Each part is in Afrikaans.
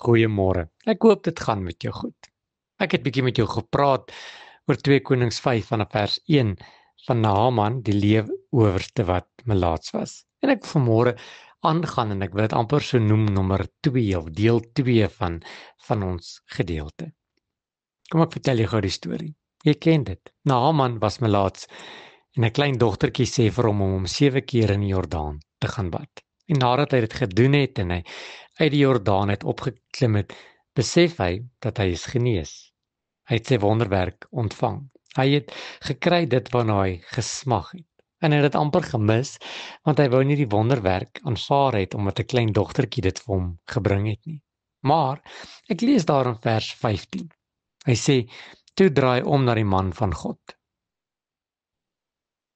Goeiemôre. Ek hoop dit gaan met jou goed. Ek het bietjie met jou gepraat oor 2 Konings 5 vanaf vers 1 van Naaman, die leeuowerste wat melaats was. En ek vanmôre aangaan en ek wil dit amper so noem nommer 2 of deel 2 van ons gedeelte. Kom ek vertel jou gou die storie. Jy ken dit. Naaman was melaats en 'n klein dogtertjie sê vir hom om 7 keer in die Jordaan te gaan bad. En nadat hy dit gedoen het en hy uit die Jordaan het opgeklim het, besef hy dat hy is genees. Hy het sy wonderwerk ontvang. Hy het gekry dit waarna hy gesmag het. En hy het dit amper gemis, want hy wou nie die wonderwerk aanvaar het omdat 'n klein dogtertjie dit vir hom gebring het nie. Maar ek lees daar in vers 15. Hy sê, toe draai om na die man van God.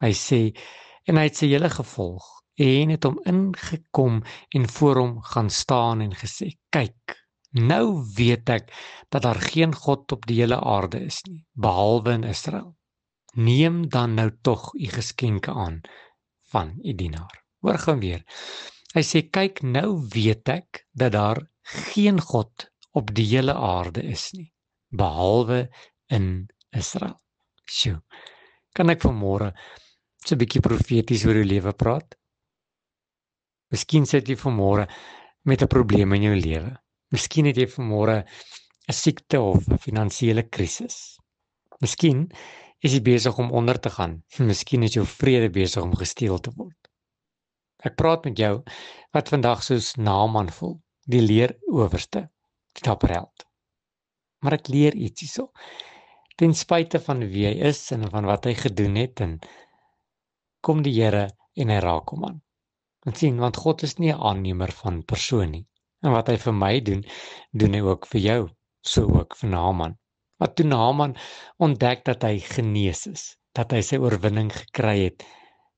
Hy sê, en hy het sy hele gevolg en het hom ingekom en voor hom gaan staan en gesê, kyk, nou weet ek dat daar geen God op die hele aarde is nie, behalwe in Israel. Neem dan nou tog u geskenke aan van u dienaar. Hoor gou weer. Hy sê, kyk, nou weet ek dat daar geen God op die hele aarde is nie, behalwe in Israel. Sjoe, kan ek vanmôre so 'n bietjie profeties oor jou lewe praat? Miskien sit jy vanmôre met 'n probleem in jou lewe. Miskien het jy vanmôre 'n siekte of 'n finansiële krisis. Miskien is jy besig om onder te gaan. Miskien is jou vrede besig om gesteel te word. Ek praat met jou wat vandag soos Naaman voel, die leeuowerste, die dapper held. Maar ek leer iets hierso. Ten spyte van wie hy is en van wat hy gedoen het, en kom die Here en hy raak hom aan. En sien, want God is nie 'n aannemer van persoon nie. En wat hy vir my doen, doen hy ook vir jou, so ook vir Naaman. Maar toe Naaman ontdek dat hy genees is, dat hy sy oorwinning gekry het,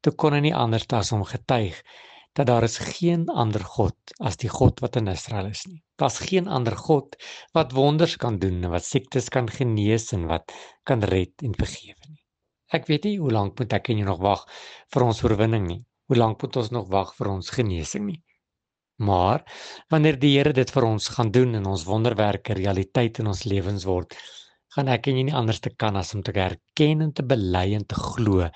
toe kon hy nie anders as om getuig dat daar is geen ander God as die God wat in Israel is nie. Daar's geen ander God wat wonders kan doen en wat siektes kan genees en wat kan red en vergewe nie. Ek weet nie hoe lank moet ek en jy nog wag vir ons oorwinning nie. Hoe lank moet ons nog wag vir ons genesing nie? Maar wanneer die Here dit vir ons gaan doen en ons wonderwerke realiteit in ons lewens word, gaan ek en jy nie anders te kan as om te erken en te bely en te glo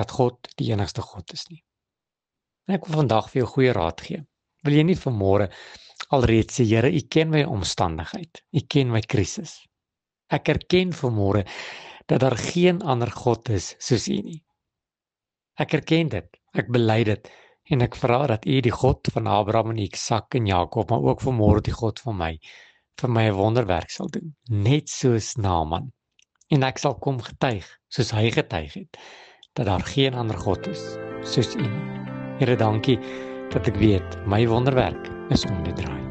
dat God die enigste God is nie. En ek wil vandag vir jou goeie raad gee. Wil jy nie vanmôre alreeds sê, Here, U ken my omstandigheid, U ken my krisis. Ek erken vanmôre dat daar geen ander God is soos U nie. Ek erken dit, ek bely dit en ek vra dat U die God van Abraham en Isak en Jakob, maar ook vanmôre die God van my, vir my 'n wonderwerk sal doen, net soos Naaman. En ek sal kom getuig, soos hy getuig het, dat daar geen ander God is soos U nie. Here, dankie dat ek weet, my wonderwerk is om te draai.